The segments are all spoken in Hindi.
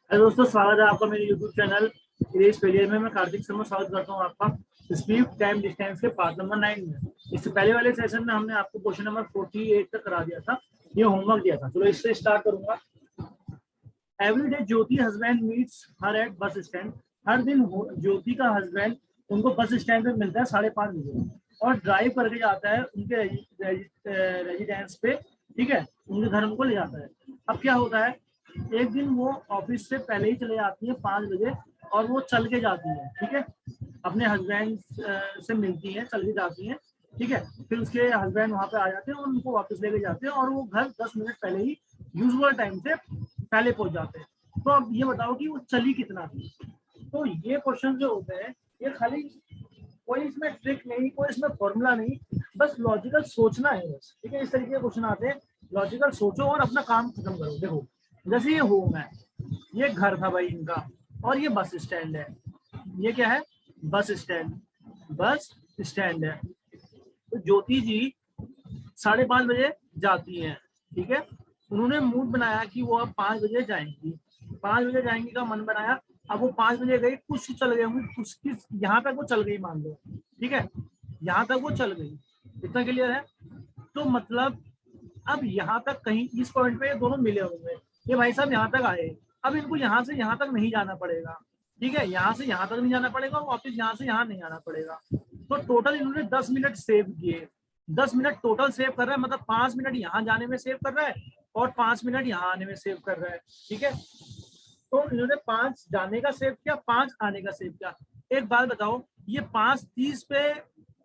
हेलो दोस्तों, स्वागत है आपका मेरे YouTube चैनल इरेज फेलियर में। मैं कार्तिक शर्मा स्वागत करता हूं आपका स्पीड टाइम डिस्टेंस के पार्ट नंबर 9 में। इससे पहले वाले सेशन में हमने आपको क्वेश्चन नंबर 48 तक करा दिया था, ये होमवर्क दिया था। चलो इससे स्टार्ट करूंगा। Every day Jyoti husband meets her at bus stand. हर दिन ज्योति का हस्बैंड उनको बस स्टैंड पे मिलता है 5:30 बजे और ड्राइव करके जाता है उनके रेजिडेंस पे। ठीक है, उनके घर उनको ले जाता है। अब क्या होता है, एक दिन वो ऑफिस से पहले ही चले जाती है 5 बजे और वो चल के जाती है। ठीक है, अपने हस्बैंड से मिलती है, चल के जाती है। ठीक है, फिर उसके हस्बैंड वहां पे आ जाते हैं और उनको वापस लेके जाते हैं और वो घर 10 मिनट पहले ही यूजुअल टाइम से पहले पहुंच जाते हैं। तो अब ये बताओ कि वो चली कितना थी। तो ये क्वेश्चन जो होते हैं, ये खाली कोई इसमें ट्रिक नहीं, कोई इसमें फॉर्मूला नहीं, बस लॉजिकल सोचना है बस। ठीक है, इस तरीके के क्वेश्चन आते हैं। लॉजिकल सोचो और अपना काम खत्म करो। देखो, जैसे ये होम है, ये घर था भाई इनका, और ये बस स्टैंड है। ये क्या है? Bus stand. बस स्टैंड है। तो ज्योति जी 5:30 बजे जाती हैं। ठीक है, उन्होंने मूड बनाया कि वो अब 5 बजे जाएंगी। 5 बजे जाएंगी का मन बनाया। अब वो 5 बजे गई, कुछ चल गए होंगे, कुछ किस यहाँ तक वो चल गई मान लो। ठीक है, यहाँ तक वो चल गई। इतना क्लियर है? तो मतलब अब यहाँ तक कहीं इस पॉइंट पे ये दोनों मिले होंगे। ये भाई साहब यहाँ तक आए, अब इनको यहाँ से यहाँ तक नहीं जाना पड़ेगा। ठीक है, यहाँ से यहाँ तक नहीं जाना पड़ेगा, वापस यहाँ से यहाँ नहीं आना पड़ेगा। तो टोटल इन्होंने 10 मिनट सेव किए। 10 मिनट टोटल सेव कर रहा है, मतलब 5 मिनट यहाँ जाने में सेव कर रहा है और 5 मिनट यहाँ आने में सेव कर रहा है। ठीक है, तो इन्होंने 5 जाने का सेव किया, 5 आने का सेव किया। एक बात बताओ, ये 5:30 पे,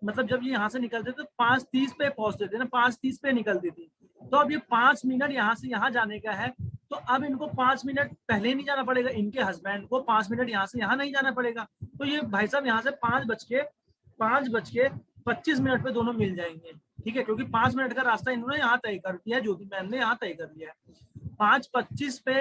मतलब जब ये यहाँ से निकलते थे तो 5:30 पे पहुंचते थे ना, 5:30 पे निकलती थी। तो अब ये 5 मिनट यहाँ से यहाँ जाने का है, तो अब इनको 5 मिनट पहले नहीं जाना पड़ेगा, इनके हस्बैंड को 5 मिनट यहाँ से यहाँ नहीं जाना पड़ेगा। तो ये भाई साहब यहाँ से 5:25 पे दोनों मिल जाएंगे। ठीक है, क्योंकि 5 मिनट का रास्ता इन्होंने यहाँ तय कर दिया है, ज्योति मैम ने यहाँ तय कर दिया है। 5:25 पे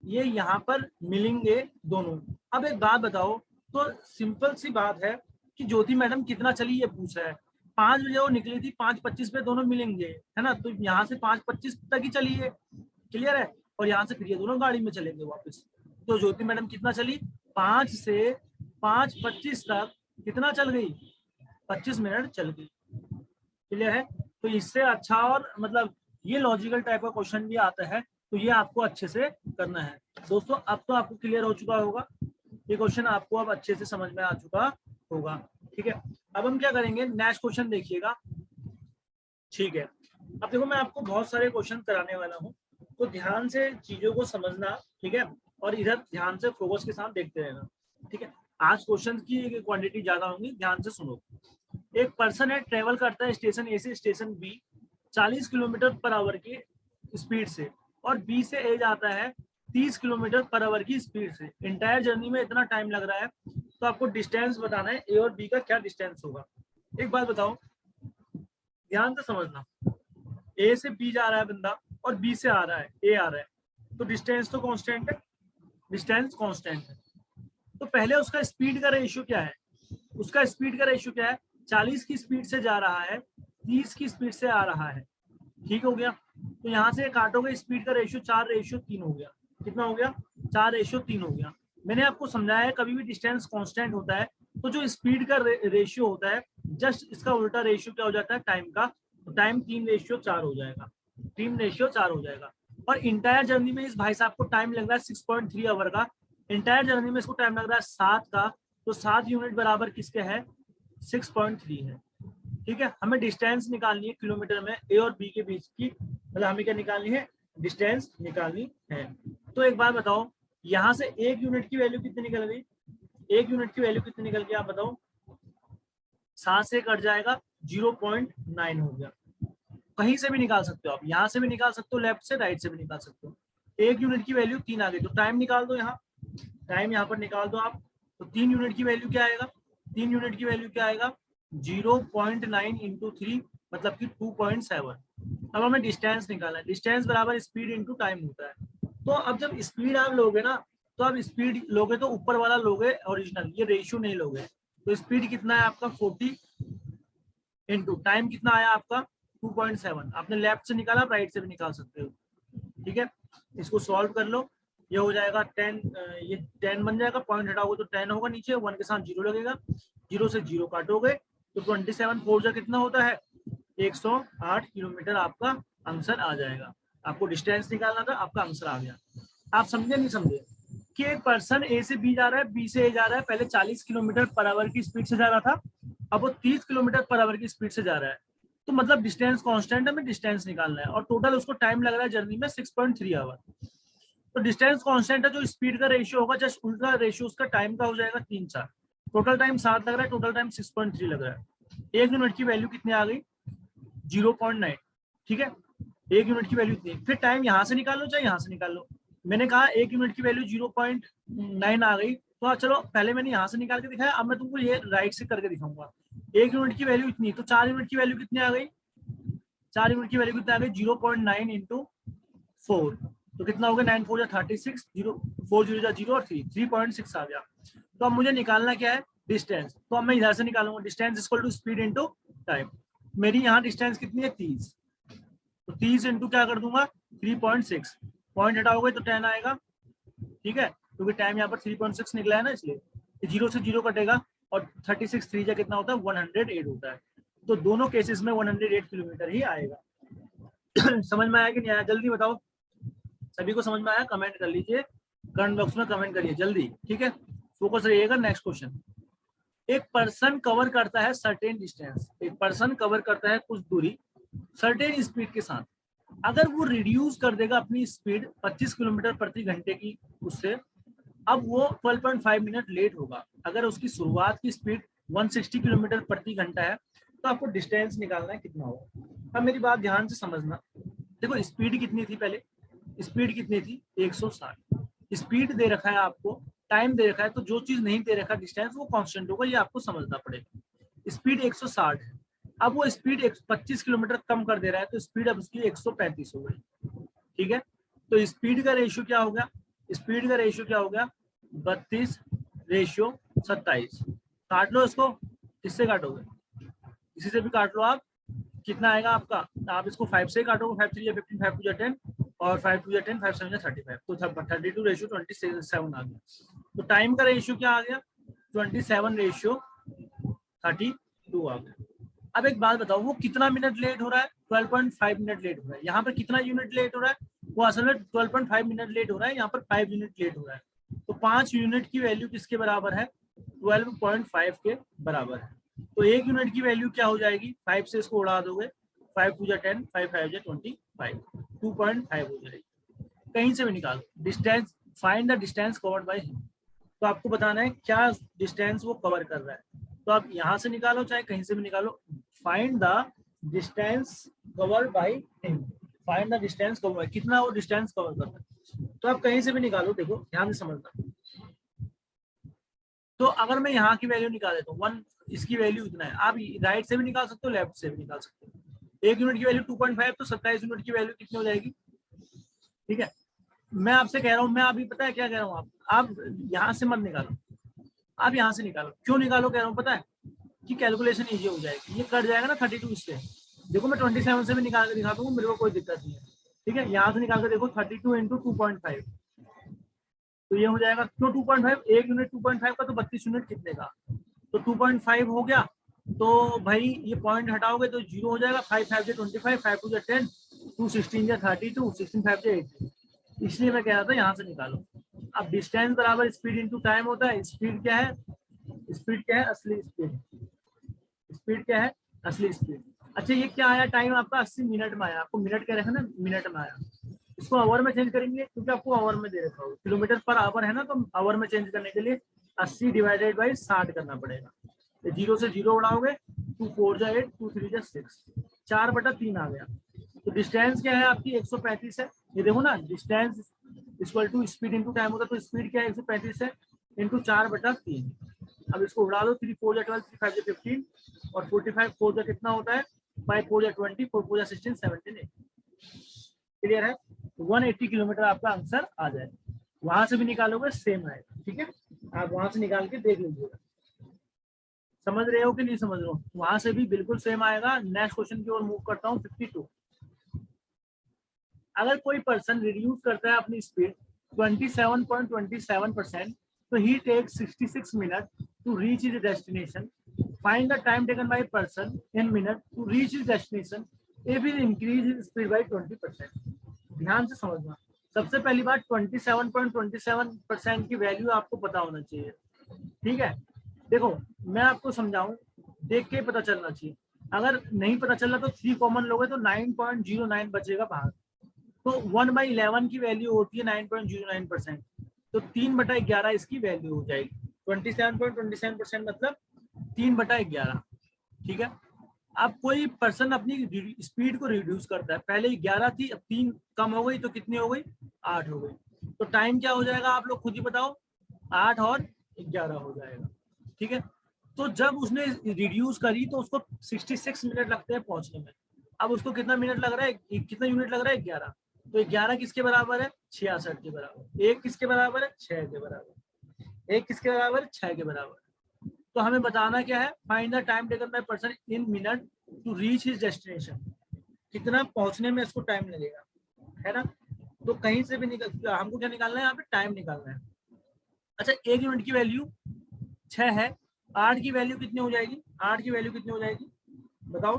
ये यहाँ पर मिलेंगे दोनों। अब एक बात बताओ, तो सिंपल सी बात है कि ज्योति मैडम कितना चली ये पूछा है। 5 बजे वो निकली थी, 5:25 पे दोनों मिलेंगे, है ना? तो यहाँ से 5:25 तक ही चली है। क्लियर है? और यहाँ से फिर ये दोनों गाड़ी में चलेंगे वापस। तो ज्योति मैडम कितना चली? 5 से 5:25 तक कितना चल गई? 25 मिनट चल गई। क्लियर है? तो इससे अच्छा और मतलब ये लॉजिकल टाइप का क्वेश्चन भी आता है, तो ये आपको अच्छे से करना है। दोस्तों, अब तो आपको क्लियर हो चुका होगा, ये क्वेश्चन आपको अब अच्छे से समझ में आ चुका होगा। ठीक है, अब हम क्या करेंगे, नेक्स्ट क्वेश्चन देखिएगा। ठीक है, अब देखो मैं आपको बहुत सारे क्वेश्चन कराने वाला हूँ, तो ध्यान से चीजों को समझना। ठीक है, और इधर ध्यान से फोकस के साथ देखते रहना। ठीक है, आज क्वेश्चन की क्वांटिटी ज्यादा होंगी, ध्यान से सुनो। एक पर्सन है, ट्रेवल करता है स्टेशन ए से station B 40 kilometre per hour की स्पीड से, और बी से ए जाता है 30 किलोमीटर पर आवर की स्पीड से। इंटायर जर्नी में इतना टाइम लग रहा है, तो आपको डिस्टेंस बताना है ए और बी का क्या डिस्टेंस होगा। एक बात बताओ, ध्यान से समझना। ए से बी जा रहा है बंदा और बी से आ रहा है ए आ रहा है, तो डिस्टेंस तो कांस्टेंट है, डिस्टेंस कांस्टेंट है। तो पहले उसका स्पीड का रेशियो क्या है? उसका स्पीड का रेशियो क्या है? 40 की स्पीड से जा रहा है, 30 की स्पीड से आ रहा है। ठीक हो गया? तो यहाँ से काटोगे, स्पीड का रेशियो 4:3 हो गया। कितना हो गया? 4:3 हो गया। मैंने आपको समझाया है, कभी भी डिस्टेंस कांस्टेंट होता है तो जो स्पीड का रेशियो होता है, जस्ट इसका उल्टा रेशियो क्या हो जाता है? टाइम का। तो टाइम 3:4 हो जाएगा, 3:4 हो जाएगा। और इंटायर जर्नी में इस भाई साहब को टाइम लग रहा है 6.3 आवर का। इंटायर जर्नी में इसको टाइम लग रहा है 7 का, तो 7 यूनिट बराबर किसके है? 6.3 है। ठीक है, हमें डिस्टेंस निकालनी है किलोमीटर में ए और बी के बीच की, मतलब हमें क्या निकालनी है? डिस्टेंस निकालनी है। तो एक बात बताओ, यहाँ से 1 यूनिट की वैल्यू कितनी निकल गई? 1 यूनिट की वैल्यू कितनी निकल गई आप बताओ? 7 से कट जाएगा, 0.9 हो गया। कहीं से भी निकाल सकते हो आप, यहाँ से भी निकाल सकते हो, लेफ्ट से राइट से भी निकाल सकते हो। 1 यूनिट की वैल्यू 3 आ गई, तो टाइम निकाल दो, यहाँ टाइम यहाँ पर निकाल दो आप। तो 3 यूनिट की वैल्यू क्या आएगा? 3 यूनिट की वैल्यू क्या आएगा? 0.9 इंटू 3, मतलब कि 2.7। अब हमें डिस्टेंस निकालना है। डिस्टेंस बराबर स्पीड इंटू टाइम होता है। तो अब जब स्पीड आप लोगे ना, तो अब स्पीड लोगे तो ऊपर वाला लोगे ओरिजिनल, ये रेशियो नहीं लोगे। तो स्पीड कितना है आपका? 40 इंटू टाइम कितना आया आपका? 2.7। आपने लेफ्ट से निकाला, राइट से भी निकाल सकते हो। ठीक है, इसको सॉल्व कर लो। ये हो जाएगा 10, ये 10 बन जाएगा, पॉइंट हटाओगे तो 10 होगा नीचे, 1 के साथ 0 लगेगा, 0 से 0 काटोगे तो 27 4 जा कितना होता है 108 किलोमीटर आपका आंसर आ जाएगा। आपको डिस्टेंस निकालना था, आपका आंसर आ गया। आप समझे नहीं समझे कि एक पर्सन ए से बी जा रहा है, बी से ए जा रहा है, पहले 40 किलोमीटर पर आवर की स्पीड से जा रहा था, अब वो 30 किलोमीटर पर आवर की स्पीड से जा रहा है, तो मतलब डिस्टेंस कांस्टेंट है, हमें डिस्टेंस निकालना है और टोटल उसको टाइम लग रहा है जर्नी में 6.3 आवर। तो डिस्टेंस कांस्टेंट है, जो स्पीड का रेशियो होगा जस्ट उनका रेशियो उसका टाइम का हो जाएगा 3-4। टोटल टाइम 7 लग रहा है, टोटल टाइम 6.3 लग रहा है। 1 यूनिट की वैल्यू कितनी आ गई 0.9। ठीक है, 1 यूनिट की वैल्यू इतनी। फिर टाइम यहाँ से निकाल लो चाहे यहाँ से निकाल लो। मैंने कहा 1 यूनिट की वैल्यू 0.9 आ गई, तो चलो पहले मैंने यहाँ से निकाल के दिखाया, अब मैं तुमको ये राइट से करके दिखाऊंगा। 1 यूनिट की वैल्यू इतनी, तो 4 यूनिट की वैल्यू कितनी आ गई, 4 यूनिट की वैल्यू कितनी आ गई 0.9 इंटू 4, तो कितना हो गया 9 4 36, 0 4 0 0 और 3.6 आ गया। तो अब मुझे निकालना क्या है डिस्टेंस, तो अब मैं इधर से निकालूंगा distance equal to speed into time. मेरी यहाँ डिस्टेंस कितनी है 30, तो 30 इंटू क्या कर दूंगा 3.6, पॉइंट हटाओगे तो 10 आएगा। ठीक है, क्योंकि टाइम यहाँ पर 3.6 निकला है ना, इसलिए 0 से 0 कटेगा और 36 3 जा कितना होता है 108 होता है। तो दोनों केसेस में 108 किलोमीटर ही आएगा। समझ में आया कि नहीं आया, जल्दी बताओ, सभी को समझ में आया कमेंट कर लीजिए, कमेंट बॉक्स में कमेंट करिए जल्दी। ठीक है, फोकस रहिएगा। नेक्स्ट क्वेश्चन, एक पर्सन कवर करता है सर्टेन डिस्टेंस, एक पर्सन कवर करता है कुछ दूरी सर्टेन स्पीड के साथ, अगर वो रिड्यूस कर देगा अपनी स्पीड 25 किलोमीटर प्रति घंटे की उससे, अब वो 12.5 मिनट लेट होगा। अगर उसकी शुरुआत की स्पीड 160 किलोमीटर प्रति घंटा है, तो आपको डिस्टेंस निकालना है कितना होगा। अब मेरी बात ध्यान से समझना, देखो स्पीड कितनी थी पहले, स्पीड कितनी थी 160, स्पीड दे रखा है आपको, टाइम दे रखा है, तो जो चीज नहीं दे रखा डिस्टेंस वो कांस्टेंट होगा, ये आपको समझना पड़ेगा। स्पीड 160 है, अब वो स्पीड 25 किलोमीटर कम कर दे रहा है, तो स्पीड अब उसकी 135 हो गई। ठीक है, तो स्पीड का रेशियो क्या हो गया, स्पीड का रेशियो क्या हो गया 32 रेशियो 27। काट लो इसको, किससे काटोगे, किसी से भी काट लो आप, कितना आएगा आपका, आप इसको 5 से काटोगे, 5 3 15, 5 2 10 और 5 2 10, 5 7 35, तो 32 रेशियो 27 आ गया। तो टाइम का रेशियो क्या आ गया 27 रेशियो 32 आ गया। अब एक बात बताओ, वो कितना मिनट लेट हो रहा है 12.5 मिनट लेट हो रहा है। यहाँ पर कितना यूनिट लेट हो रहा है, वो असल में 12.5 मिनट लेट हो रहा है, यहाँ पर 5 यूनिट लेट हो रहा है। तो 5 यूनिट की वैल्यू किसके बराबर है 12.5 के बराबर है। तो 1 यूनिट की वैल्यू क्या हो जाएगी, 5 से इसको उड़ा दोगे, 5 2 10, 5 5 25, 2.5 हो जाएगी। कहीं से भी निकालो distance, find the distance covered by him, तो आपको बताना है क्या डिस्टेंस वो कवर कर रहा है। तो आप यहाँ से निकालो चाहे कहीं से भी निकालो, find the distance covered by him, find the distance covered by, कितना वो डिस्टेंस कवर कर रहा है, तो आप कहीं से भी निकालो। देखो ध्यान से समझना, तो अगर मैं यहाँ की वैल्यू निकाल देता हूँ 1, इसकी वैल्यू इतना है, आप राइट से भी निकाल सकते हो लेफ्ट से भी निकाल सकते हो। 1 यूनिट की वैल्यू 2.5, तो 27 यूनिट की वैल्यू कितनी हो जाएगी। ठीक है, मैं आपसे कह रहा हूँ, मैं अभी पता है क्या कह रहा हूँ, आप यहाँ से मत निकालो, आप यहाँ से निकालो। क्यों निकालो कह रहा हूँ पता है, कि कैलकुलेशन इजी हो जाएगी, ये कट जाएगा ना 32 इससे। देखो मैं 27 से भी निकाल के दिखा दूंगा, मेरे को कोई दिक्कत नहीं है। ठीक है, यहाँ से निकाल के देखो 32 इंटू 2.5, तो ये हो जाएगा, क्यों 2.5, 1 यूनिट 2.5 का तो 32 यूनिट कितने का, तो 2.5 हो गया। तो भाई ये पॉइंट हटाओगे तो 0 हो जाएगा, 5 5 25, 5 2 10, 2 16 32, 16 5 18, इसलिए मैं कह रहा था यहाँ से निकालो। अब डिस्टेंस बराबर स्पीड इंटू टाइम होता है, स्पीड क्या है, स्पीड क्या है असली स्पीड, स्पीड क्या है असली स्पीड। अच्छा ये क्या आया टाइम आपका 80 मिनट में आया, आपको मिनट क्या रखा ना मिनट में आया, इसको आवर में चेंज करेंगे क्योंकि आपको आवर में दे रखा होगा, किलोमीटर पर आवर है ना, तो आवर में चेंज करने के लिए 80 डिवाइडेड बाई 60 करना पड़ेगा। तो 0 से 0 उड़ाओगे, 2 4 जा 8, 2 3 जा 6, 4/3 आ गया। तो डिस्टेंस क्या है आपकी 135 है, ये देखो ना distance equal to speed into time होता है, तो स्पीड क्या है 135 है इंटू 4/3। अब इसको उड़ा दो, 3 4 जा 12, 3 5 जा 15 और 45 4 जा कितना होता है 5 4 जा 20, 4 4 जा 16, 17 8। क्लियर है, 180 किलोमीटर आपका आंसर आ जाए। वहां से भी निकालोगे सेम आएगा। ठीक है, आप वहां से निकाल के देख लीजिएगा, समझ रहे हो कि नहीं समझ रहे हो, वहां से भी बिल्कुल सेम आएगा। नेक्स्ट क्वेश्चन की ओर मूव करता हूँ 52। अगर कोई पर्सन रिड्यूस करता है अपनी speed 27.27%. So he takes 66 minutes to reach his destination. Find the time taken by a person in minutes to reach his destination if he increase his speed by 20%. ध्यान से समझना। सबसे पहली बात 27.27% की वैल्यू आपको पता होना चाहिए, ठीक है। देखो मैं आपको समझाऊं, देख के पता चलना चाहिए। अगर नहीं पता चल रहा तो 3 कॉमन लोगे तो 9.09 बचेगा बाहर। तो 1/11 की वैल्यू होती है 9.09%, तो 3/11 इसकी वैल्यू हो जाएगी। 27.27% मतलब 3/11, ठीक है। अब कोई पर्सन अपनी स्पीड को रिड्यूस करता है, पहले 11 थी, अब 3 कम हो गई, तो कितनी हो गई? 8 हो गई। तो टाइम क्या हो जाएगा आप लोग खुद ही बताओ? 8 और 11 हो जाएगा, ठीक है। तो जब उसने रिड्यूस करी तो उसको 66 मिनट लगते हैं पहुंचने में। अब उसको कितना मिनट लग रहा है, कितना यूनिट लग रहा है? 11। तो 11 किसके बराबर है? 66 के बराबर। 1 किसके बराबर है? 6 के बराबर। 1 किसके बराबर है? 6 के बराबर। तो हमें बताना क्या है? Find the time taken by person in minute to reach his destination. कितना पहुंचने में इसको टाइम लगेगा, है ना। तो कहीं से भी निकल, हमको क्या निकालना है? यहाँ पे टाइम निकालना है। अच्छा 1 यूनिट की वैल्यू 6 है, 8 की वैल्यू कितनी हो जाएगी? 8 की वैल्यू कितनी हो जाएगी बताओ?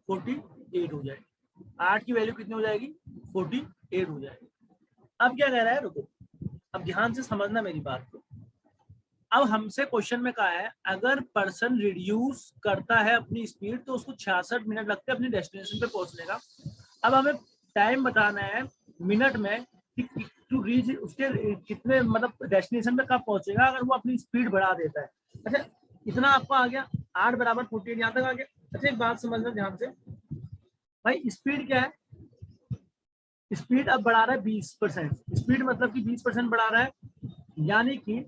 48 हो जाएगी। 8 की वैल्यू कितनी हो जाएगी? 48 हो जाएगी। अब क्या कह रहा है? रुको, अब ध्यान से समझना मेरी बात को। अब हमसे क्वेश्चन में कहा है अगर पर्सन रिड्यूस करता है अपनी स्पीड तो उसको 66 मिनट लगते हैं अपनी डेस्टिनेशन पे पहुंचने का। अब हमें टाइम बताना है मिनट में कि टू रीच उसके कितने, मतलब डेस्टिनेशन पे कब पहुंचेगा अगर वो अपनी स्पीड बढ़ा देता है। अच्छा इतना आपको आ गया, 8 बराबर 48 यहाँ तक आ गया। अच्छा एक बात समझना ध्यान से भाई, स्पीड क्या है? स्पीड अब बढ़ा रहा है 20%। स्पीड मतलब कि 20% बढ़ा रहा है, यानी कि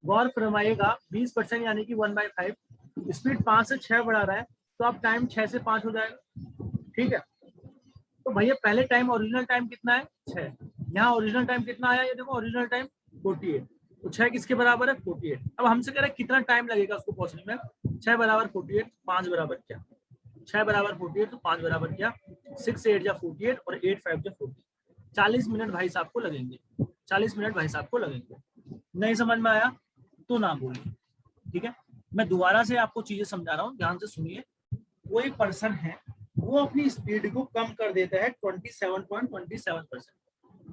गौर फरमाइएगा 20% यानी कि 1/5। स्पीड 5 से 6 बढ़ा रहा है तो अब टाइम 6 से 5 हो जाएगा, ठीक है। तो भैया पहले टाइम, ओरिजिनल टाइम कितना है? 6। यहाँ ओरिजिनल टाइम कितना आया? ये देखो ओरिजिनल टाइम 48। तो 6 किसके बराबर है? 48। अब हमसे कह रहा है कितना टाइम लगेगा उसको पहुंचने में। 6 बराबर 48, 5 बराबर क्या? 6 बराबर 48 तो 5 बराबर क्या? 6 8 या 48 और 8 5 या 40। 40 मिनट भाई साहब को लगेंगे। 40 मिनट भाई साहब को लगेंगे। नहीं समझ में आया तो ना बोलिए, ठीक है। मैं दोबारा से आपको चीजें समझा रहा हूँ, ध्यान से सुनिए। कोई पर्सन है वो अपनी स्पीड को कम कर देता है 27.27%।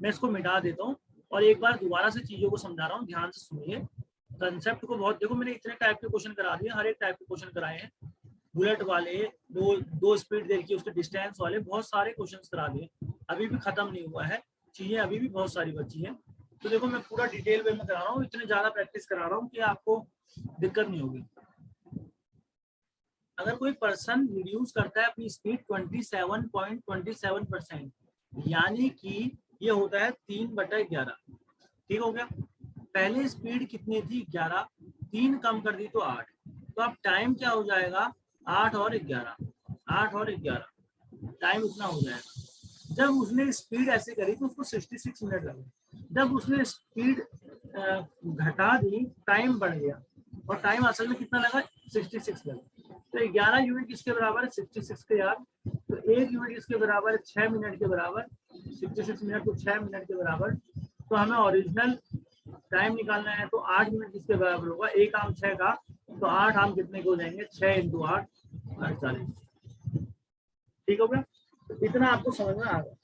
मैं इसको मिटा देता हूँ और एक बार दोबारा से चीजों को समझा रहा हूँ, ध्यान से सुनिए। कंसेप्ट को बहुत देखो, मैंने इतने टाइप के क्वेश्चन करा दिए, हर एक टाइप के क्वेश्चन कराए हैं। बुलेट वाले, दो स्पीड देखिए, उसके डिस्टेंस वाले, बहुत सारे क्वेश्चन करा दिए। अभी भी खत्म नहीं हुआ है, चीजें अभी भी बहुत सारी बची हैं। तो देखो मैं पूरा डिटेल वे में करा रहा हूँ, इतने ज्यादा प्रैक्टिस करा रहा हूँ कि आपको दिक्कत नहीं होगी। अगर कोई पर्सन रिड्यूस करता है अपनी स्पीड 27.27%, यानी कि ये होता है 3/11, ठीक हो गया। पहले स्पीड कितनी थी? 11, 3 कम कर दी तो 8। तो अब टाइम क्या हो जाएगा? 8 और 11, 8 और 11 टाइम इतना हो जाएगा। जब उसने स्पीड ऐसे करी तो उसको 66 मिनट लगे। जब उसने स्पीड घटा दी, टाइम बढ़ गया, और टाइम असल में कितना लगा? 66 लगा। तो 11 यूनिट किसके बराबर है? 66 के यार। तो 1 यूनिट इसके बराबर है 6 मिनट के बराबर। 66 मिनट को 6 मिनट के बराबर। तो हमें ओरिजिनल टाइम निकालना है, तो 8 यूनिट किसके बराबर होगा? 1 आम 6 का, तो 8 आम कितने को हो जाएंगे? 6 × 8 48, ठीक हो गया। तो इतना आपको समझ में आ गया।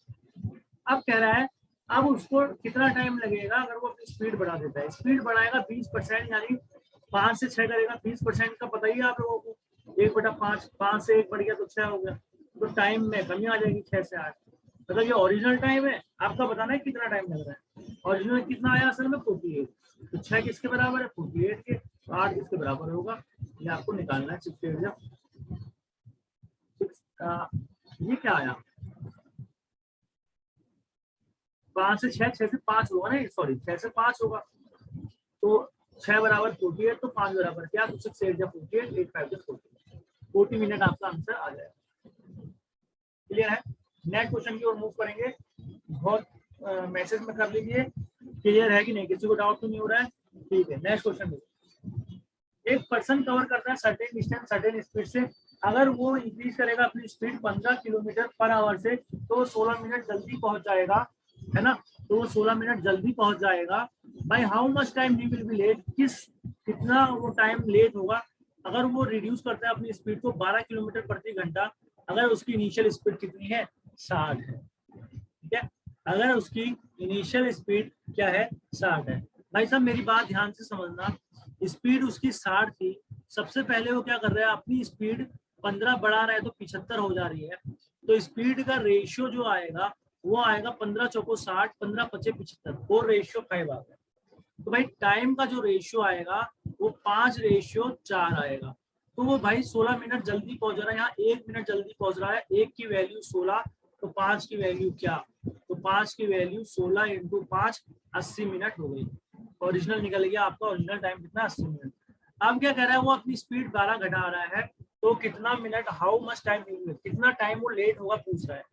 अब कह रहा है अब उसको कितना टाइम लगेगा अगर वो अपनी स्पीड बढ़ा देता है। स्पीड बढ़ाएगा 20%, यानी 5 से 6 करेगा। 20% का पता ही है आप लोगों को, 1/5, 5 से 1 बढ़ गया तो 6 हो गया। तो टाइम में कमी आ जाएगी 6 से 8। मतलब ये ओरिजिनल टाइम है, आपका बताना है कितना टाइम लग रहा है। ओरिजिनल कितना आया असल में? 48। तो 6 किसके बराबर है? 48 के। तो 8 किसके बराबर होगा? ये आपको निकालना है। 6 ये क्या आया? 5 से 6, 6 से 5 होगा ना, सॉरी 6 से 5 होगा। तो 6 बराबर 48, तो 5 बराबर क्या? तो 6 8 या 48, 8 5 या 40। 40 मिनट आपका आंसर आ जाएगा। क्लियर है? नेक्स्ट क्वेश्चन की ओर मूव करेंगे। बहुत मैसेज में कर लीजिए क्लियर है कि नहीं, किसी को डाउट तो नहीं हो रहा है? ठीक है, नेक्स्ट क्वेश्चन। एक पर्सन कवर करता है सर्टेन डिस्टेंस सर्टेन स्पीड से। अगर वो इंक्रीज करेगा अपनी स्पीड 15 किलोमीटर पर आवर से तो 16 मिनट जल्दी पहुंच जाएगा है ना, तो वो 16 मिनट जल्दी पहुंच जाएगा। भाई how much time he will be late, कितना वो टाइम लेट होगा अगर वो रिड्यूस करता है अपनी स्पीड को 12 किलोमीटर प्रति घंटा, अगर उसकी इनिशियल स्पीड कितनी है 60 है, ठीक है, अगर उसकी इनिशियल स्पीड क्या है 60 है। भाई साहब मेरी बात ध्यान से समझना, स्पीड उसकी 60 थी, सबसे पहले वो क्या कर रहा है, अपनी स्पीड 15 बढ़ा रहा है तो 75 हो जा रही है, तो स्पीड का रेशियो जो आएगा वो आएगा 15 चौको 60, 15 पचे 75, 4:5 आ गया। तो भाई टाइम का जो रेशियो आएगा वो 5:4 आएगा। तो वो भाई 16 मिनट जल्दी पहुंच रहा है, यहाँ 1 मिनट जल्दी पहुंच रहा है। 1 की वैल्यू 16, तो 5 की वैल्यू क्या, तो 5 की वैल्यू 16 इंटू 5, 80 मिनट हो गई। ओरिजिनल निकल गया आपका, ओरिजिनल टाइम कितना 80 मिनट। अब क्या कह रहा है, वो अपनी स्पीड 12 घटा रहा है, तो कितना मिनट, हाउ मच टाइम, कितना टाइम वो लेट होगा पूछ रहा है।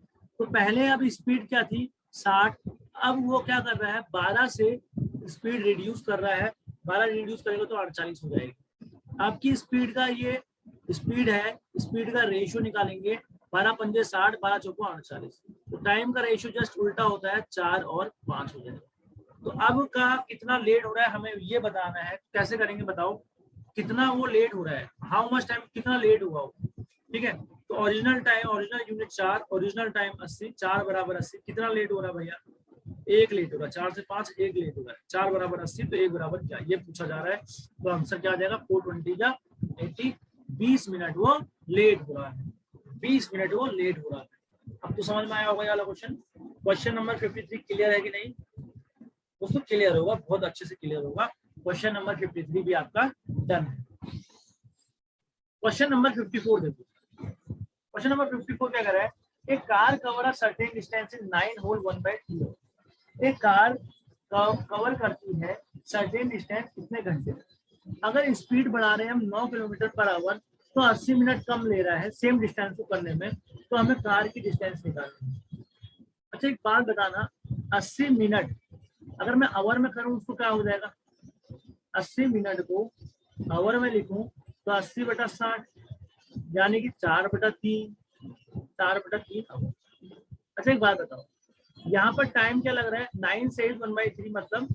तो पहले अब स्पीड क्या थी 60, अब वो क्या कर रहा है 12 से स्पीड रिड्यूस कर रहा है, 12 रिड्यूस करेगा तो 48 हो जाएगी। आपकी स्पीड का ये स्पीड है, स्पीड का रेशियो निकालेंगे, 12 पंजे 60, 12 चौको 48, तो टाइम का रेशियो जस्ट उल्टा होता है, 4 और 5 हो जाएगा। तो अब का कितना लेट हो रहा है हमें ये बताना है, कैसे करेंगे बताओ, कितना वो लेट हो रहा है, हाउ मच टाइम, कितना लेट हुआ वो, ठीक है। तो original time, original unit 4, original time 80, 4 बराबर 80, कितना लेट हो रहा है भैया, 1 लेट होगा, 4 से 5 1 लेट होगा, 4 बराबर 80, तो 1 बराबर क्या, ये पूछा जा रहा है। तो आंसर क्या आ जाएगा, 420 या 80, 20 मिनट वो लेट हो रहा है, 20 मिनट वो लेट हो रहा है। अब तो समझ में आया होगा ये वाला क्वेश्चन। क्वेश्चन नंबर 53 क्लियर है कि नहीं दोस्तों, क्लियर होगा, बहुत अच्छे से क्लियर होगा। क्वेश्चन नंबर 53 भी आपका डन है। क्वेश्चन नंबर 54 देखो, क्वेश्चन नंबर 54 क्या कर रहा है, एक car cover a certain distance in 9 whole 1/3। एक कार कवर करती है सर्टेन डिस्टेंस कितने घंटे में, अगर स्पीड बढ़ा रहे हैं हम 9 किलोमीटर पर आवर, तो 80 मिनट कम ले रहा है सेम डिस्टेंस को करने में, तो हमें कार की डिस्टेंस निकालनी है। अच्छा एक बात बताना, 80 मिनट अगर मैं आवर में करूं उसको क्या हो जाएगा, 80 मिनट को आवर में लिखूं तो 80/60, यानी कि 4/3, 4/3 आवर। अच्छा एक बात बताओ, यहाँ पर टाइम क्या लग रहा है, 9 से 1/3 मतलब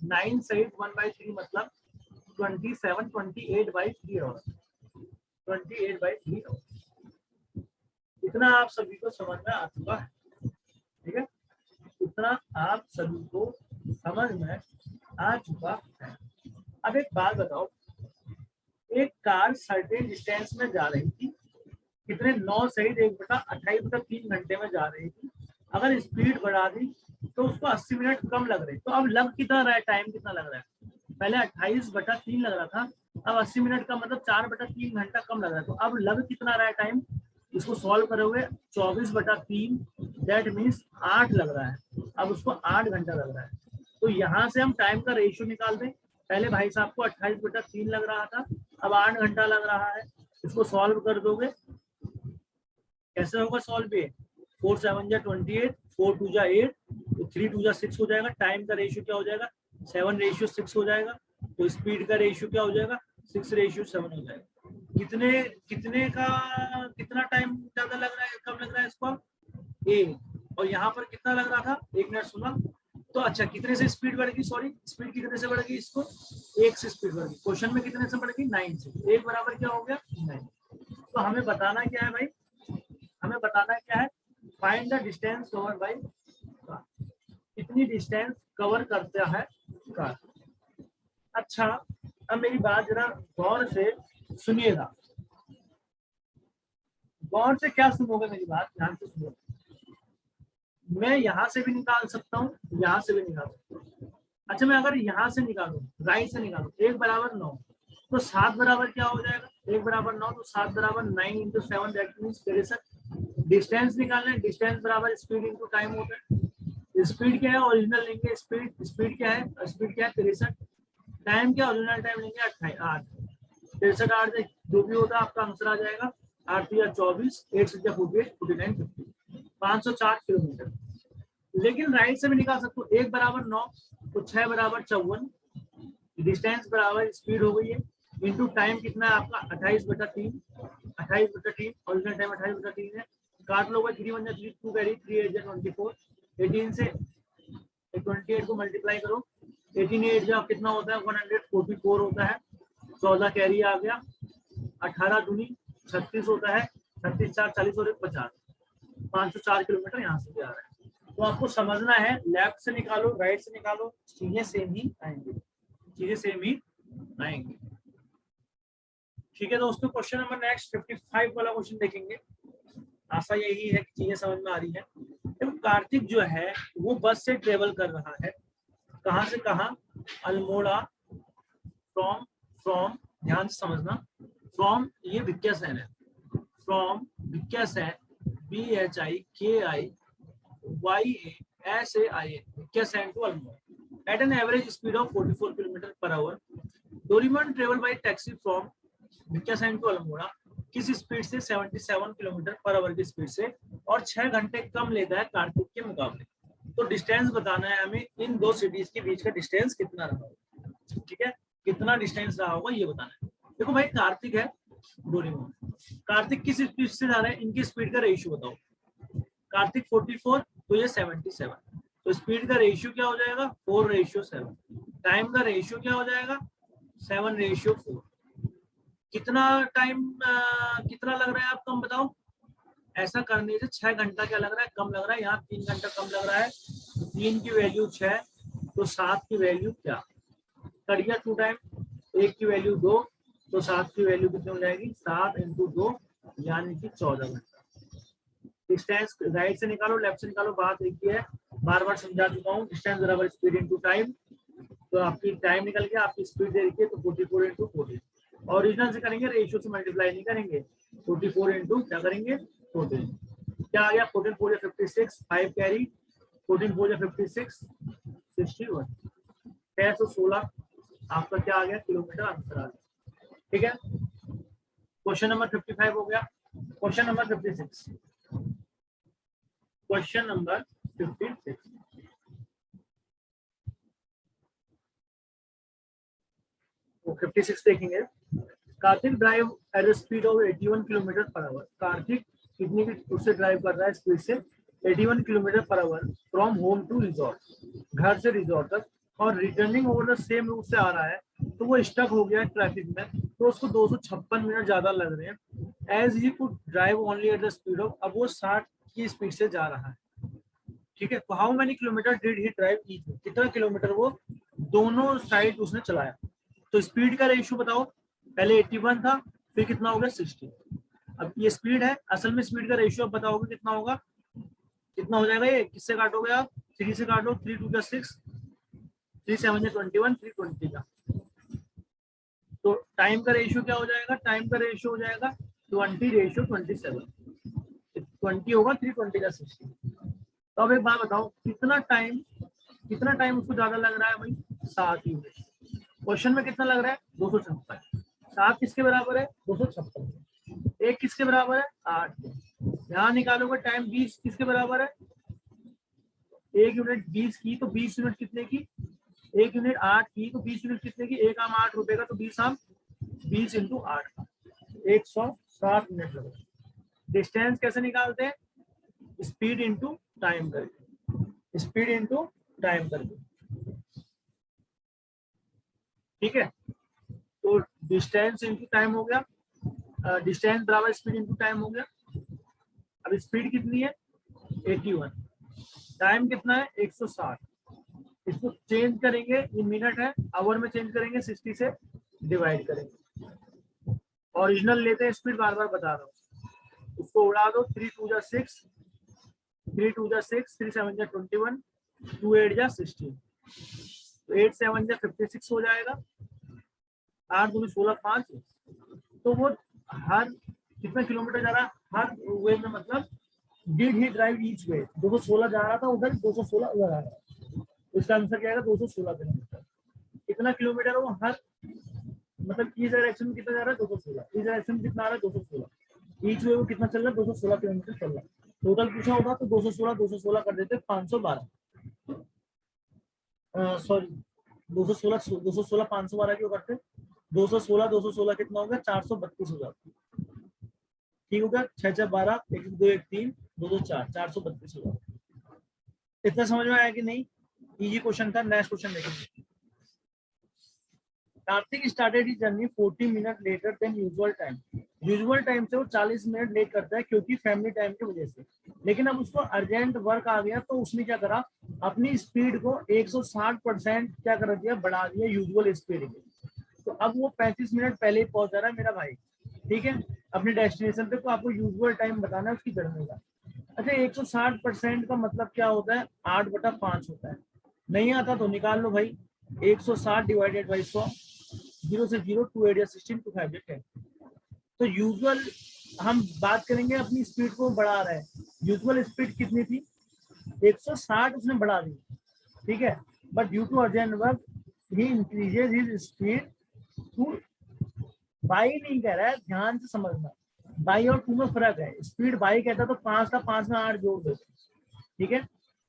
9 से 1/3 मतलब 27, 28/3 आवर, 28/3 आवर। इतना आप सभी को समझ में आ चुका है, ठीक है, इतना आप सभी को समझ में आ चुका है। अब एक बात बताओ, एक कार सर्टेन डिस्टेंस में जा रही थी, कितने 9 सहित 1/28/3 घंटे में जा रही थी, अगर स्पीड बढ़ा दी तो उसको 80 मिनट कम लग रहे, तो अब लग कितना रहा है, टाइम कितना लग रहा है, पहले 28/3 लग रहा था, अब 80 मिनट का मतलब 4/3 घंटा कम लग रहा है, तो अब लग कितना रहा है टाइम, इसको सॉल्व करोगे 24/3, दैट मीन्स 8 लग रहा है, अब उसको 8 घंटा लग रहा है। तो यहाँ से हम टाइम का रेशियो निकाल दें, पहले भाई साहब को 28/3 लग रहा था, अब 8 घंटा लग रहा है, इसको सॉल्व कर दोगे, कैसे होगा सॉल्व पे, 4 7 जा 28, 4 2 जा 8, तो 3 2 जा 6 हो जाएगा, टाइम का रेशियो क्या हो जाएगा 7:6 हो जाएगा, तो स्पीड का रेशियो क्या हो जाएगा 6:7 हो जाएगा। कितने कितने का कितना टाइम ज्यादा लग रहा है, कम लग रहा है इसको ए, और यहाँ पर कितना लग रहा था, 1 मिनट सुना, तो अच्छा कितने से स्पीड बढ़ गई, सॉरी स्पीड कितने से बढ़ गई, इसको 1 से स्पीड बढ़ गई, क्वेश्चन में कितने से बढ़ गई 9 से, 1 बराबर क्या हो गया 9। तो हमें बताना क्या है भाई, हमें बताना क्या है, find the distance cover by car, कितनी डिस्टेंस कवर करता है कार। अच्छा अब मेरी बात जरा गौर से सुनिएगा, गौर से क्या सुनोगे मेरी बात, ध्यान से सुनो, मैं यहाँ से भी निकाल सकता हूँ, यहाँ से भी निकाल सकता हूँ। अच्छा मैं अगर यहाँ से निकालू, राइट से निकालू, 1 बराबर 9, तो 7 बराबर क्या हो जाएगा, 1 बराबर 9, तो 7 बराबर 9 इंटू 7, दैट मीन्स 63। डिस्टेंस निकालना है, डिस्टेंस बराबर स्पीड इंटू टाइम होता है, स्पीड क्या है ओरिजिनल लेंगे, स्पीड स्पीड क्या है, स्पीड क्या है 63, टाइम क्या ओरिजिनल टाइम लेंगे 8, 63 8 जो भी होता है आपका आंसर आ जाएगा, 8 या 24, 8 से 48, 49, 50, 504 किलोमीटर। लेकिन राइट से भी निकाल सकते हो, 1 बराबर 9, तो 6 बराबर 54, डिस्टेंस बराबर स्पीड हो गई है, इंटू टाइम कितना है आपका 28/3, 28/3 ओरिजिनल टाइम 28/3 है, काट लो भाई, 3 1 3 2 कैरी 3 8 24, 18 से 28 को मल्टीप्लाई करो, 18 8 कितना होता है 144 होता है, 14 कैरी आ गया, 18 दूनी 36 होता है, 36 4 40 और 50, 504 किलोमीटर यहाँ से भी आ रहा है। तो आपको समझना है, लेफ्ट से निकालो राइट से निकालो, चीजें सेम ही आएंगी, चीजें सेम ही आएंगी। ठीक है दोस्तों, क्वेश्चन नंबर नेक्स्ट 55 वाला क्वेश्चन देखेंगे। आशा यही है कि चीजें समझ में आ रही है। तो कार्तिक जो है वो बस से ट्रेवल कर रहा है, कहां से कहां, अल्मोड़ा, फ्रॉम ध्यान से समझना, फ्रॉम ये भिक्यासैन है, from Bhikiyasain BHIKIYASAIN Bhikiyasain to Almora at an average speed of 44 kilometre per hour. Doraemon travel by taxi from Bhikiyasain to Almora किस स्पीड से, 77 किलोमीटर पर आवर की स्पीड से, और 6 घंटे कम लेता है कार्तिक के मुकाबले। तो डिस्टेंस बताना है हमें, इन दो सिटीज के बीच का डिस्टेंस कितना रहा होगा। ठीक है, कितना डिस्टेंस रहा होगा ये बताना है। देखो भाई कार्तिक है, डोरेमोन, कार्तिक किस स्पीड से जा रहे हैं, इनकी स्पीड का रेशियो बताओ। कार्तिक 44 तो ये 77, तो स्पीड का रेशियो क्या हो जाएगा 4:7, टाइम का रेशियो क्या हो जाएगा 7:4। कितना टाइम कितना लग रहा है आप कम बताओ, ऐसा करने से 6 घंटा क्या लग रहा है कम लग रहा है, यहाँ 3 घंटा कम लग रहा है, तो 3 की वैल्यू 6, तो 7 की वैल्यू क्या कर गया 2 टाइम, 1 की वैल्यू 2, तो 7 की वैल्यू कितनी हो जाएगी 7 × 2 यानी कि 14 घंटा। डिस्टेंस राइट से निकालो लेफ्ट से निकालो, बात एक ही है, बार बार समझा चुका हूँ, डिस्टेंस बराबर स्पीड इनटू टाइम। तो आपकी टाइम निकल गया, आपकी स्पीड दे रखी है तो 44 × 40, ओरिजिनल से करेंगे, रेशियो से मल्टीप्लाई नहीं करेंगे, 44 × क्या करेंगे 14, क्या आ गया 14 4 56, 5 कैरी, 14 4 56 61, 616 आपका क्या आ गया किलोमीटर आंसर आ गया। ठीक है, क्वेश्चन नंबर 55 हो गया। क्वेश्चन नंबर 56, क्वेश्चन नंबर 56 56 देखेंगे। Kartik drive eight the speed of 81 kilometre per our. Kartik कितनी की उससे ड्राइव कर रहा है स्पीड से 81 kilometre per hour from home to resort, घर से रिजॉर्ट तक, और returning over the same route से आ रहा है, तो वो स्टक हो गया है ट्रैफिक में, तो उसको 256 मिनट ज्यादा लग रहे हैं। As he could drive only at the speed of, अब वो 60 की स्पीड से जा रहा है। ठीक है, तो how many kilometre did he drive each, कितना किलोमीटर वो दोनों साइड उसने चलाया। तो स्पीड का रेशियो बताओ, पहले 81 था, फिर कितना हो गया 60। अब ये स्पीड है, असल में स्पीड का रेशियो अब बताओगे कितना होगा, कितना हो जाएगा, ये किससे काटोगे आप 3 से काटो, 3 2 6, 3 7 21, 320 का। तो टाइम का रेशियो क्या हो जाएगा, टाइम का रेशियो हो जाएगा 20:27, 20 होगा 320 का 60। तो अब एक बात बताओ, कितना टाइम उसको ज्यादा लग रहा है भाई 7 यूनिट। क्वेश्चन में कितना लग रहा है 256, 7 किसके बराबर है 256, 1 किसके बराबर है 8, यहाँ निकालोगे टाइम 20 किसके बराबर है, 1 यूनिट 20 की, तो 20 यूनिट कितने की, 1 यूनिट 8 की, तो 20 यूनिट कितने की, 1 आम 8 रुपए का, तो 20 आम 20 × 8 का 160 मिनट लगेगा। डिस्टेंस कैसे निकालते हैं, स्पीड इंटू टाइम करके, स्पीड इंटू टाइम करके। ठीक है, तो डिस्टेंस इंटू टाइम हो गया, डिस्टेंस बराबर स्पीड इंटू टाइम हो गया। अब स्पीड कितनी है 81, टाइम कितना है 160, इसको चेंज करेंगे, ये मिनट है, आवर में चेंज करेंगे, 60 से डिवाइड करेंगे। ओरिजिनल लेते हैं स्पीड, बार बार बता रहा हूँ, उसको उड़ा दो, 3 2 6, 3 2 6, 3 7 21, 2 8 16, तो 8 7 56 हो जाएगा, 8 2 16 5, तो वो हर कितना किलोमीटर जा रहा है, हर वे में, मतलब डिड ही ड्राइव ईच वे, 216 जा रहा था उधर, 216 उधर आ रहा है, इसका आंसर क्या आएगा 216 किलोमीटर। कितना किलोमीटर वो हर, मतलब इस डायरेक्शन में कितना जा रहा है 216, इस डायरेक्शन में कितना आ रहा है 216, ईच वे वो कितना चल रहा है 216 किलोमीटर चल रहा है। टोटल पूछा होगा तो 216 कर देते 512, सॉरी 216 512 क्यों करते, 216 कितना होगा 432 हो जाता, ठीक होगा, 6 6 12 1 2 1 3 2 2 4 432 हो जाता। इतना समझ में आया कि नहीं, इजी क्वेश्चन था। नेक्स्ट क्वेश्चन देखेंगे। Kartik started he journey 40 minute later than usual time. Usual time से वो 40 मिनट लेट करता है क्योंकि फैमिली टाइम की वजह से। लेकिन अब उसको अर्जेंट वर्क आ गया तो उसने क्या करा, अपनी स्पीड को 160% क्या कर दिया, बढ़ा दिया यूजुअल स्पीड के। तो अब वो 35 मिनट पहले ही पहुंच जा रहा है मेरा भाई, ठीक है, अपने डेस्टिनेशन पे। तो आपको यूजुअल टाइम बताना है उसकी जर्नी का। अच्छा, 160% का मतलब क्या होता है, 8/5 होता है। नहीं आता तो निकाल लो भाई, 160 डिवाइडेड बाई 100, 0 से 0, 2 8 16, 2 5 10। तो यूजुअल हम बात करेंगे अपनी स्पीड को बढ़ा रहे हैं। यूजुअल स्पीड कितनी थी, 160 उसने बढ़ा दी, ठीक है। But due to urgent work he increases his speed to, by नहीं कह रहा है, ध्यान से समझना, बाई और टू में फर्क है। स्पीड बाई कहता तो 5 का 5 में 8 जोड़ देते, ठीक है।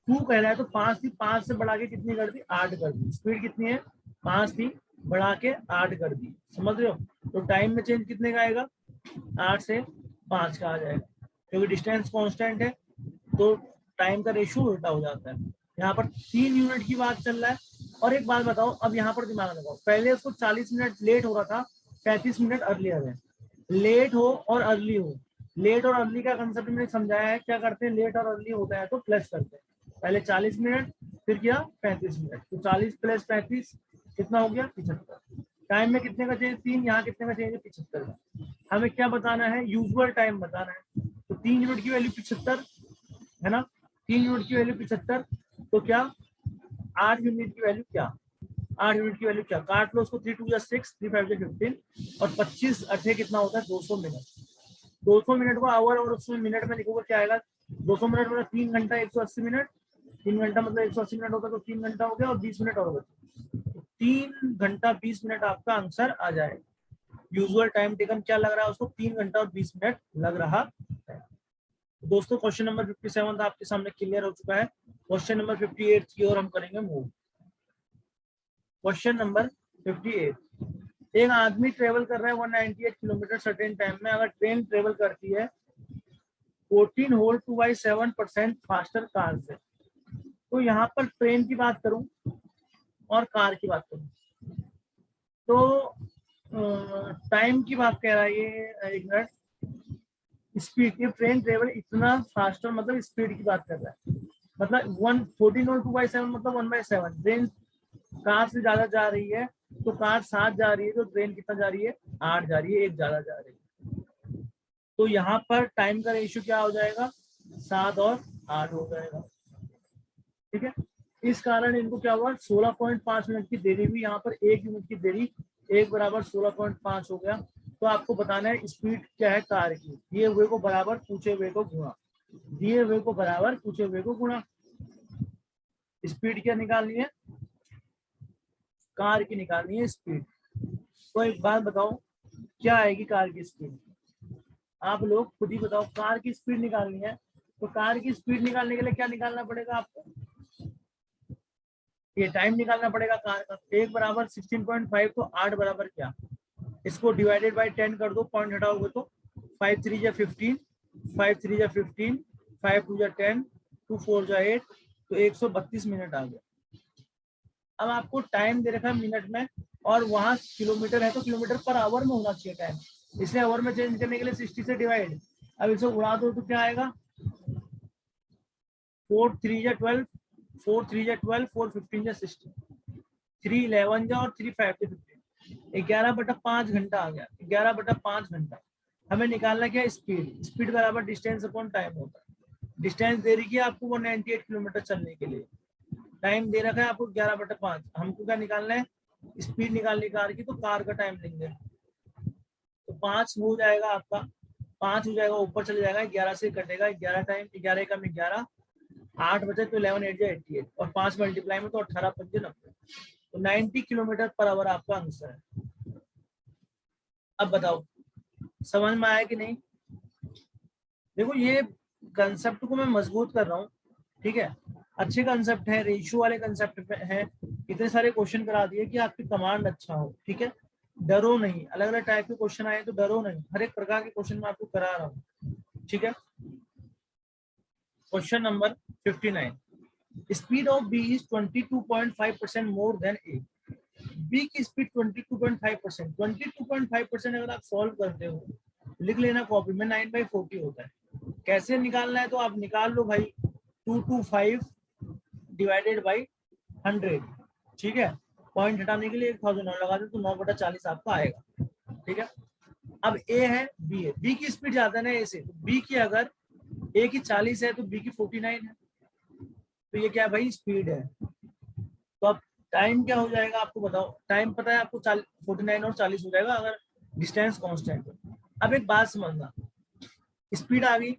टू कह रहा है तो 5 थी, 5 से बढ़ा के कितनी कर दी, 8 कर दी। स्पीड कितनी है, 5 थी, बढ़ा के 8 कर दी, समझ रहे हो। तो टाइम में चेंज कितने का आएगा, 8 से 5 का आ जाएगा, क्योंकि डिस्टेंस कांस्टेंट है तो टाइम का रेशियो उल्टा हो जाता है। यहाँ पर 3 यूनिट की बात चल रहा है। और एक बात बताओ, अब यहाँ पर दिमाग लगाओ, पहले उसको 40 मिनट लेट हो रहा था, 35 मिनट अर्लियर है। लेट हो और अर्ली हो, लेट और अर्ली का कंसेप्ट मैंने समझाया है। क्या करते हैं, लेट और अर्ली होता है तो प्लस करते हैं, पहले 40 मिनट फिर क्या 35 मिनट। तो 40 + 35 कितना हो गया, 75। टाइम में कितने का चेंज, 3, यहाँ कितने का चेंज है, 75 का। हमें क्या बताना है, यूजुअल टाइम बताना है। तो 3 यूनिट की वैल्यू 75 है ना, 3 यूनिट की वैल्यू 75। तो क्या 8 यूनिट की वैल्यू क्या, 8 यूनिट की वैल्यू क्या, काट लो उसको, 3 2 जा 6, 3 5 जा 15 और 25 8 कितना होता है, 200 मिनट। 200 मिनट को आवर और उसमें मिनट में लिखोगे क्या आएगा, 200 मिनट मतलब 3 घंटा 180 मिनट, 3 घंटा मतलब 180 मिनट होता है, तो 3 घंटा हो गया और 20 मिनट और बचे। तो 3 घंटा 20 मिनट आपका आंसर आ जाएगा। यूजुअल टाइम टेकन क्या लग रहा है उसको, 3 घंटा और 20 मिनट लग रहा है। दोस्तों क्वेश्चन नंबर 57 आपके सामने क्लियर हो चुका है। क्वेश्चन नंबर 58 की ओर हम करेंगे मूव। क्वेश्चन नंबर 58, एक आदमी ट्रेवल कर रहा है 198 किलोमीटर सर्टेन टाइम में। अगर ट्रेन ट्रेवल करती है 14 होल 2/7% फास्टर कार से। तो यहाँ पर ट्रेन की बात करूं और कार की बात करूं तो टाइम की बात कह रहा है ये, एक मिनट, स्पीड, ये ट्रेन ट्रेवल इतना फास्टर मतलब स्पीड की बात कर रहा है। मतलब 14 और 2/7 मतलब 1/7। ट्रेन कार से ज्यादा जा रही है तो कार 7 जा रही है, तो ट्रेन कितना जा रही है, 8 जा रही है, 1 ज्यादा जा रही है। तो यहाँ पर टाइम का रेशियो क्या हो जाएगा, 7 और 8 हो जाएगा, ठीक है। इस कारण इनको क्या हुआ, 16.5 मिनट की देरी हुई। यहाँ पर 1 यूनिट की देरी, 1 बराबर 16.5 हो गया। तो आपको बताना है स्पीड क्या है कार की, दिए हुए को बराबर पूछे हुए को गुणा, दिए हुए को बराबर पूछे हुए को गुणा। स्पीड क्या निकालनी है, कार की निकालनी है स्पीड। तो एक बात बताओ, क्या आएगी कार की स्पीड, आप लोग खुद ही बताओ। कार की स्पीड निकालनी है तो कार की स्पीड निकालने के लिए क्या निकालना पड़ेगा आपको, ये टाइम निकालना पड़ेगा कार का। 1 बराबर 16.5, तो 8 बराबर क्या, इसको डिवाइडेड बाय 10 कर दो, पॉइंट हटाओगे तो 5 3 जा 15, 5 3 जा 15, 5 2 जा 10, 2 4 जा 8, तो 132 मिनट आ गया। अब आपको टाइम दे रखा है मिनट में और वहां किलोमीटर है तो किलोमीटर पर आवर में होना चाहिए टाइम, इसलिए आवर में चेंज करने के लिए 60 से डिवाइड। अब इसे उड़ा दो तो क्या आएगा, 4 3 जा 12, 4 3 जा 12, 4 15 जा 16, 3 11 जा और 3 5 जा 15, 11/5 घंटा आ गया। 11/5 घंटा हमें निकालना क्या, स्पीड। स्पीड बराबर डिस्टेंस अपॉन टाइम होता है। डिस्टेंस दे रही है आपको 198 किलोमीटर चलने के लिए, टाइम दे रखा है आपको 11/5। हमको क्या निकालना है, स्पीड निकालनी कार की, तो कार का टाइम लेंगे। तो 5 हो जाएगा आपका, 5 हो जाएगा, ऊपर चले जाएगा, 11 से कटेगा, 11 टाइम 11 कम 11, 8 बचे तो 11 8 जा 88 और 5 मल्टीप्लाई में तो 18 5 90, तो 90 किलोमीटर पर आवर आपका आंसर है। अब बताओ समझ में आया कि नहीं। देखो ये कंसेप्ट को मैं मजबूत कर रहा हूँ, ठीक है, अच्छे कंसेप्ट है, रेशियो वाले कंसेप्ट है। इतने सारे क्वेश्चन करा दिए कि आपकी कमांड अच्छा हो, ठीक है। डरो नहीं, अलग अलग टाइप के क्वेश्चन आए तो डरो नहीं, हर एक प्रकार के क्वेश्चन मैं आपको करा रहा हूँ, ठीक है। Question number 59, speed of B is 22.5% more than A. B की स्पीड 22.5%, 22.5% अगर आप सॉल्व करते हो लिख लेना कॉपी में, 9/40 होता है। कैसे निकालना है तो आप निकाल लो भाई, 225 डिवाइडेड बाई 100, ठीक है। पॉइंट हटाने के लिए 1000 और लगा दो तो 9/40 आपका आएगा, ठीक है। अब ए है, बी है, बी की स्पीड ज्यादा है ना ए से, तो बी की अगर ए की 40 है तो बी की 49 है, तो ये क्या है भाई, स्पीड है। तो अब टाइम क्या हो जाएगा आपको बताओ, टाइम पता है आपको, 49 और 40 हो जाएगा अगर डिस्टेंस कांस्टेंट है। अब एक बात समझना, स्पीड आ गई,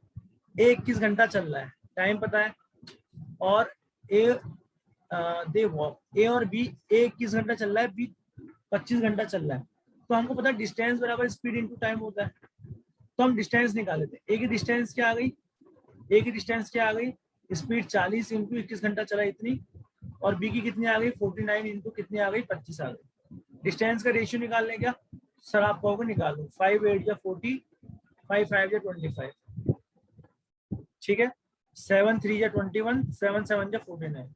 ए 21 घंटा चल रहा है, टाइम पता है, और ए देखो ए और बी, ए 21 घंटा चल रहा है, बी 25 घंटा चल रहा है, तो हमको पता है डिस्टेंस बराबर स्पीड इनटू टाइम होता है। तो हम डिस्टेंस निकाल लेते हैं। ए की डिस्टेंस क्या आ गई, ए की डिस्टेंस क्या आ गई, स्पीड 40 इंटू 21 घंटा चला इतनी, और बी की कितनी आ गई 49 इंटू कितनी आ गई 25 आ गई। डिस्टेंस का रेशियो निकाल लें क्या सर, आप कहोगे निकाल लो, 5 8 या 40, 5 5 या 25, ठीक है, 7 3 या 21, 7 7 या 49,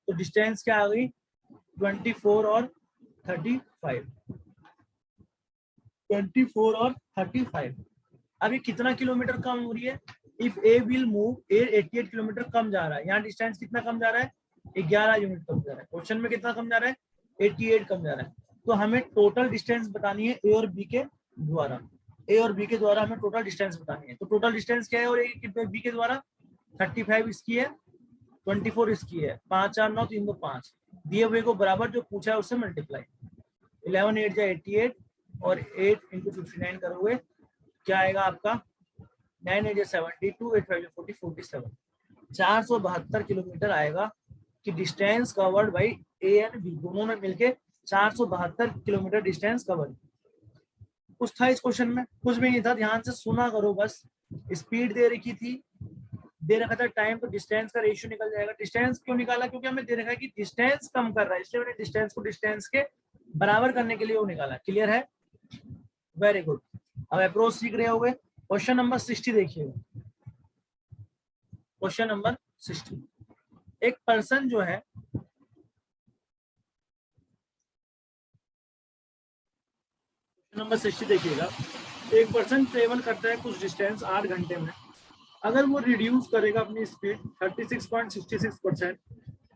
तो डिस्टेंस क्या आ गई 24 और 35, 24 और 35। अभी कितना किलोमीटर कम हो रही है, if A will move, A 88 kilometre कम जा रहा है, यहाँ डिस्टेंस कितना कम जा रहा है, 11 यूनिट कम जा रहा है। क्वेश्चन में कितना कम जा रहा है, 88 कम जा रहा है। तो हमें टोटल डिस्टेंस बतानी है ए और बी के द्वारा, ए और बी के द्वारा हमें टोटल डिस्टेंस बतानी है। तो टोटल डिस्टेंस क्या है और ए बी के द्वारा, 35 इसकी है, 24 इसकी है, 5 4 9 3 2 5, दिए हुए को बराबर जो पूछा है उससे मल्टीप्लाई, 11 8 या 88 और 8 इंटू 59 करोगे क्या आएगा आपका, 9 8 या 72, 8 5 या 40, 47, 472 किलोमीटर आएगा कि distance covered by A and B, दोनों ने मिलके 472 किलोमीटर डिस्टेंस कवर। कुछ था इस क्वेश्चन में, कुछ भी नहीं था, ध्यान से सुना करो बस। स्पीड दे रखी थी, दे रखा था टाइम, तो डिस्टेंस का रेशियो निकल जाएगा। डिस्टेंस क्यों निकाला, क्योंकि हमें दे रखा है कि डिस्टेंस कम कर रहा है, इसलिए मैंने डिस्टेंस को डिस्टेंस के बराबर करने के लिए वो निकाला। क्लियर है, वेरी गुड। अब अप्रोच सीख रहे होगे। क्वेश्चन नंबर 60 देखिएगा, क्वेश्चन नंबर 60। एक पर्सन जो है, नंबर 60 देखिएगा, एक पर्सन ट्रेवल करता है कुछ डिस्टेंस 8 घंटे में, अगर वो रिड्यूस करेगा अपनी स्पीड 36.66%,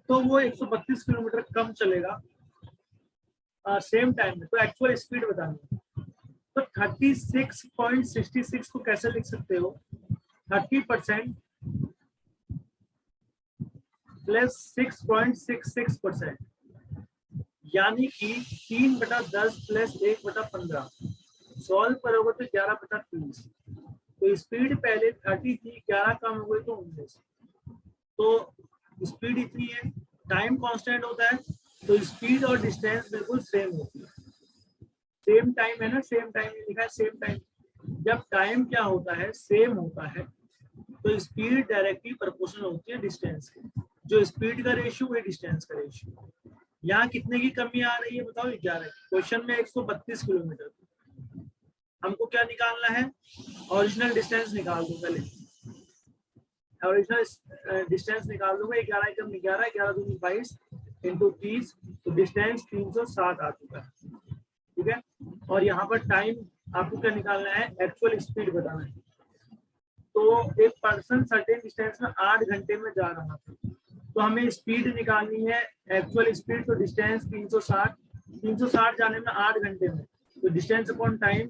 तो वो 132 किलोमीटर कम चलेगा सेम टाइम में। तो एक्चुअल स्पीड बतानी है, तो 36.66 को कैसे लिख सकते हो, 30% प्लस 6.66%, यानी कि 3/10 प्लस 1/15, सॉल्व करोगे तो 11/30। तो स्पीड पहले 30 थी, 11 कम हो गई तो 19, तो स्पीड इतनी है, टाइम कांस्टेंट होता है, तो स्पीड और डिस्टेंस बिल्कुल सेम होती है। सेम टाइम है ना, सेम टाइम लिखा है, सेम टाइम। जब टाइम क्या होता है, सेम होता है, तो स्पीड डायरेक्टली प्रोपोर्शनल होती है डिस्टेंस के। जो स्पीड का रेशियो वही डिस्टेंस का रेशियो। यहाँ कितने की कमी आ रही है बताओ, 11। क्वेश्चन में 132 किलोमीटर, हमको क्या निकालना है, ओरिजिनल डिस्टेंस निकाल दो पहले, ओरिजिनल डिस्टेंस निकाल दूंगा, 11 कम 11, 11 दूनी 22 इंटू 30, तो डिस्टेंस 360 आ चुका है, ठीक है। और यहाँ पर टाइम आपको क्या निकालना है, एक्चुअल स्पीड बताना है। तो एक पर्सन सर्टेन डिस्टेंस में 8 घंटे में जा रहा था, तो हमें स्पीड निकालनी है, एक्चुअल स्पीड, तो डिस्टेंस 360 जाने में 8 घंटे में, तो डिस्टेंस अपॉन टाइम,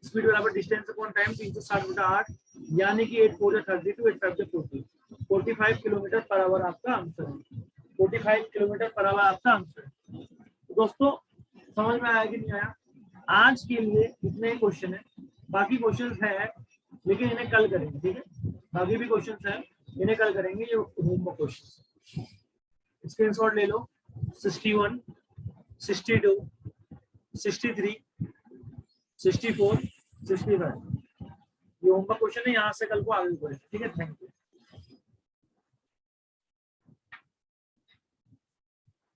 स्पीड बराबर डिस्टेंस अपॉन टाइम 360/8, यानी कि 8 4 32, 8 5 40, 45 किलोमीटर पर आवर आपका आंसर है। 45 किलोमीटर पर आवर आपका आंसर है। तो दोस्तों समझ में आया कि नहीं आया? आज के लिए इतने ही क्वेश्चन है, बाकी क्वेश्चन है लेकिन इन्हें कल करेंगे, ठीक है। बाकी भी क्वेश्चन है, इन्हें कल करेंगे, ये होमवर्क क्वेश्चन। स्क्रीनशॉट ले लो, 61, 62, 63, 64, 65, ये होमवर्क क्वेश्चन है, यहाँ से कल को आगे बढ़ेंगे, ठीक है। Thank you.